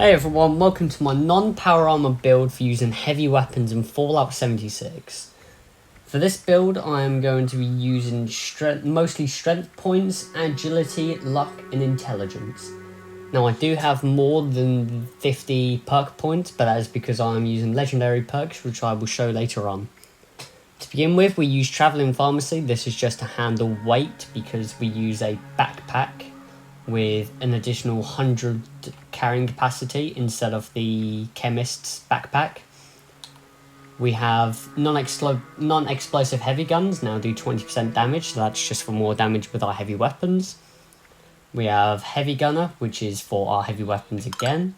Hey everyone, welcome to my non-power armor build for using heavy weapons in Fallout 76. For this build, I am going to be using mostly strength points, agility, luck, and intelligence. Now I do have more than 50 perk points, but that is because I am using legendary perks, which I will show later on. To begin with, we use Traveling Pharmacy. This is just to handle weight because we use a backpack with an additional 100 carrying capacity instead of the chemist's backpack. We have non-explosive heavy guns, now do 20% damage, so that's just for more damage with our heavy weapons. We have Heavy Gunner, which is for our heavy weapons again.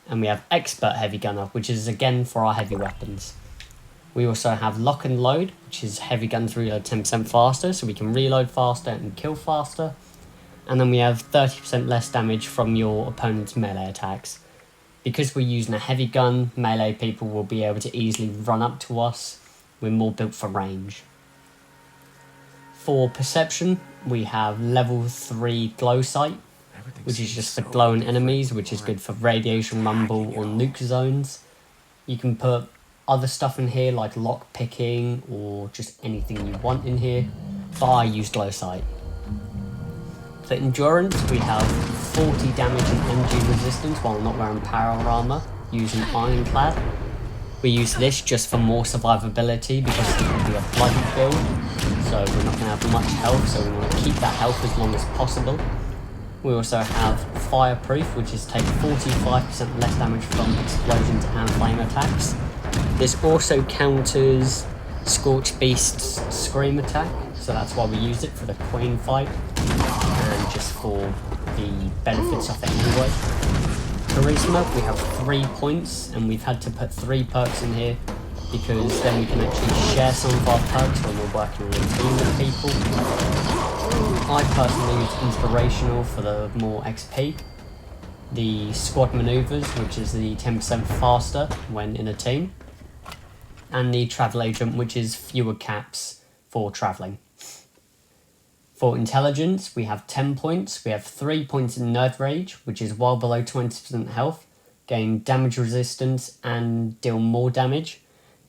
And we have Expert Heavy Gunner, which is again for our heavy weapons. We also have Lock and Load, which is heavy guns reload 10% faster, so we can reload faster and kill faster. And then we have 30% less damage from your opponent's melee attacks. Because we're using a heavy gun, melee people will be able to easily run up to us. We're more built for range. For Perception, we have level 3 Glow Sight, which is just for glowing enemies, which is good for radiation rumble or nuke zones. You can put other stuff in here like lock picking or just anything you want in here, but I use Glow Sight. For Endurance, we have 40 damage and energy resistance while not wearing power armor, using Ironclad. We use this just for more survivability because it's going to be a bloody build, so we're not going to have much health, so we want to keep that health as long as possible. We also have Fireproof, which is take 45% less damage from explosions and flame attacks. This also counters Scorch Beast's Scream attack, so that's why we use it for the Queen fight, and just for the benefits of it anyway. Charisma, we have 3 points, and we've had to put 3 perks in here, because then we can actually share some of our perks when we're working in a team with people. I personally use Inspirational for the more XP. The Squad Maneuvers, which is the 10% faster when in a team. And the Travel Agent, which is fewer caps for travelling. For Intelligence, we have 10 points. We have 3 points in Nerd Rage, which is while below 20% health, gain damage resistance and deal more damage.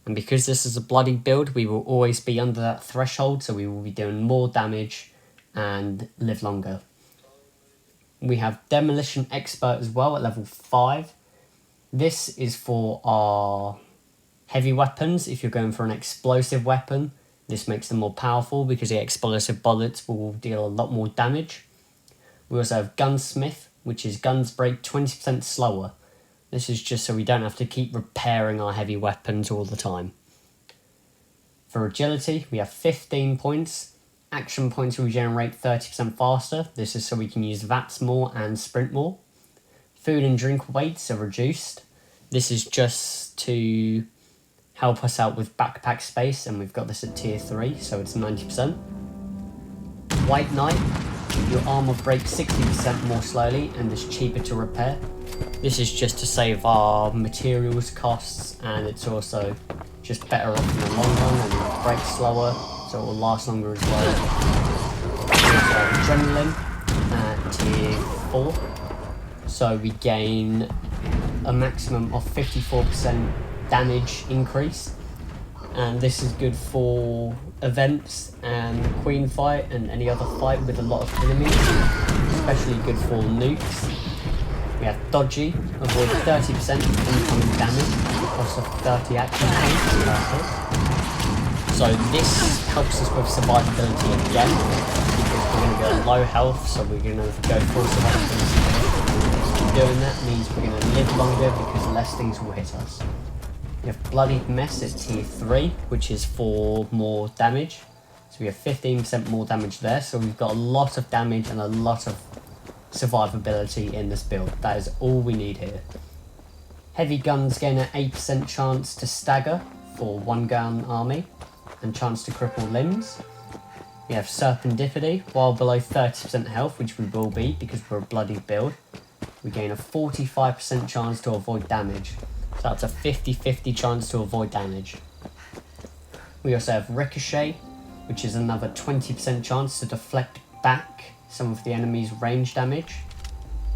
And because this is a bloody build, we will always be under that threshold, so we will be doing more damage and live longer. We have Demolition Expert as well at level 5. This is for our heavy weapons. If you're going for an explosive weapon, this makes them more powerful because the explosive bullets will deal a lot more damage. We also have Gunsmith, which is guns break 20% slower. This is just so we don't have to keep repairing our heavy weapons all the time. For Agility, we have 15 points. Action points regenerate 30% faster. This is so we can use VATS more and sprint more. Food and drink weights are reduced. This is just to help us out with backpack space, and we've got this at tier 3, so it's 90%. White Knight, your armor breaks 60% more slowly and is cheaper to repair. This is just to save our materials costs, and it's also just better off in the long run and it breaks slower, so it will last longer as well. We also have Adrenaline at tier 4, so we gain a maximum of 54% damage increase, and this is good for events and Queen fight and any other fight with a lot of enemies, especially good for nukes. We have Dodgy, avoid 30% incoming damage at the cost of 30 action points per hit. So this helps us with survivability again, because we're going to go low health, so we're going to go full survivability. Doing that means we're going to live longer because less things will hit us. We have Bloodied Mess at tier 3, which is for more damage. So we have 15% more damage there, so we've got a lot of damage and a lot of survivability in this build. That is all we need here. Heavy guns gain an 8% chance to stagger for 1 gun army, and chance to cripple limbs. We have Serendipity, while below 30% health, which we will be because we're a bloody build. We gain a 45% chance to avoid damage. So that's a 50-50 chance to avoid damage. We also have Ricochet, which is another 20% chance to deflect back some of the enemy's range damage.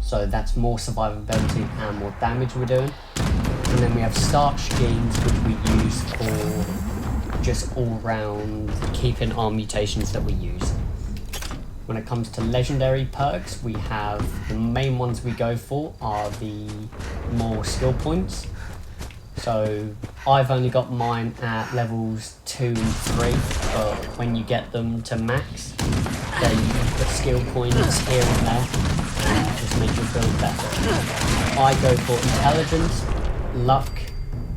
so that's more survivability and more damage we're doing. And then we have starch genes, which we use for just all round keeping our mutations that we use. When it comes to legendary perks, we have the main ones we go for are the more skill points. So I've only got mine at levels 2 and 3, but when you get them to max, then you can put skill points here and there and it just makes your build better. I go for intelligence, luck,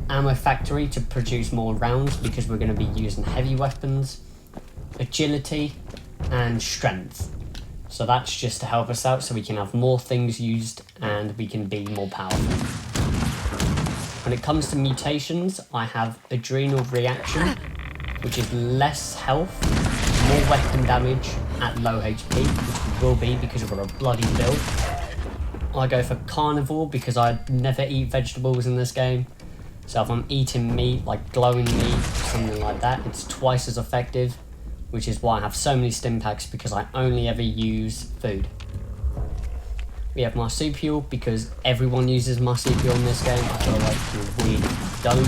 ammo factory to produce more rounds because we're going to be using heavy weapons, agility and strength. So that's just to help us out so we can have more things used and we can be more powerful. When it comes to mutations, I have adrenal reaction, which is less health, more weapon damage at low HP, which we will be because we're a bloody build. I go for carnivore because I never eat vegetables in this game. So if I'm eating meat, like glowing meat, something like that, it's twice as effective, which is why I have so many stim packs because I only ever use food. We have marsupial because everyone uses marsupial in this game. I feel like you're weird if you don't.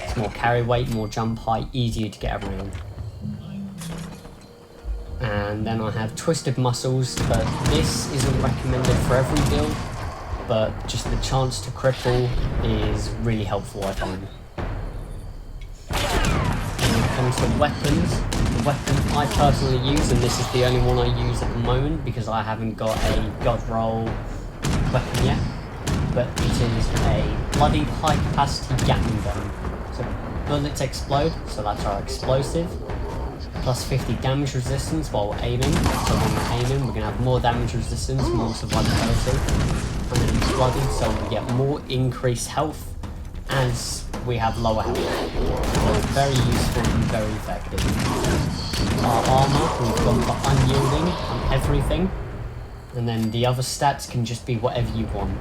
It's more carry weight, more jump height, easier to get around. And then I have twisted muscles, but this isn't recommended for every build, but just the chance to cripple is really helpful, I find. When it comes to weapons, the weapon I personally use, and this is the only one I use at the moment because I haven't got a god roll weapon yet, but it is a Bloodied high capacity Gatling gun. So bullets explode, so that's our explosive, plus 50 damage resistance while we're aiming. So when we're aiming, we're going to have more damage resistance, more survivability, and then it's Bloodied, so we get more increased health as we have lower health. So it's very useful and very effective. Our armor, we've gone for unyielding on everything, and then the other stats can just be whatever you want.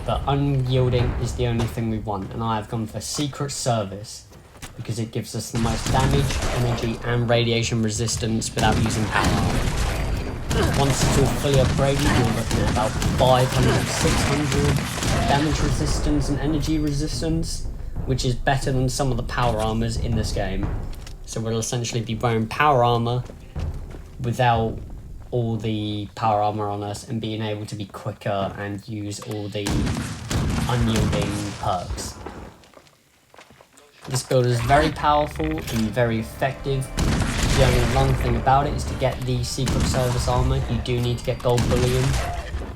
But unyielding is the only thing we want, and I have gone for secret service because it gives us the most damage, energy and radiation resistance without using power armor. Once it's all fully upgraded, you're looking at about 500, 600 damage resistance and energy resistance, which is better than some of the power armors in this game. So we'll essentially be wearing power armor without all the power armor on us and being able to be quicker and use all the unyielding perks. This build is very powerful and very effective. The only long thing about it is to get the Secret Service armor, you do need to get gold bullion,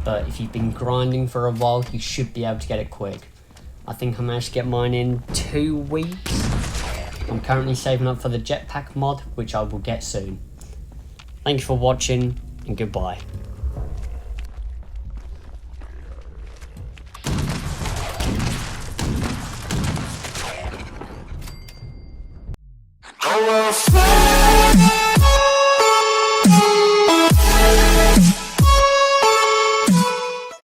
but if you've been grinding for a while, you should be able to get it quick. I think I managed to get mine in 2 weeks. I'm currently saving up for the jetpack mod, which I will get soon. Thank you for watching, and goodbye. Oh, well,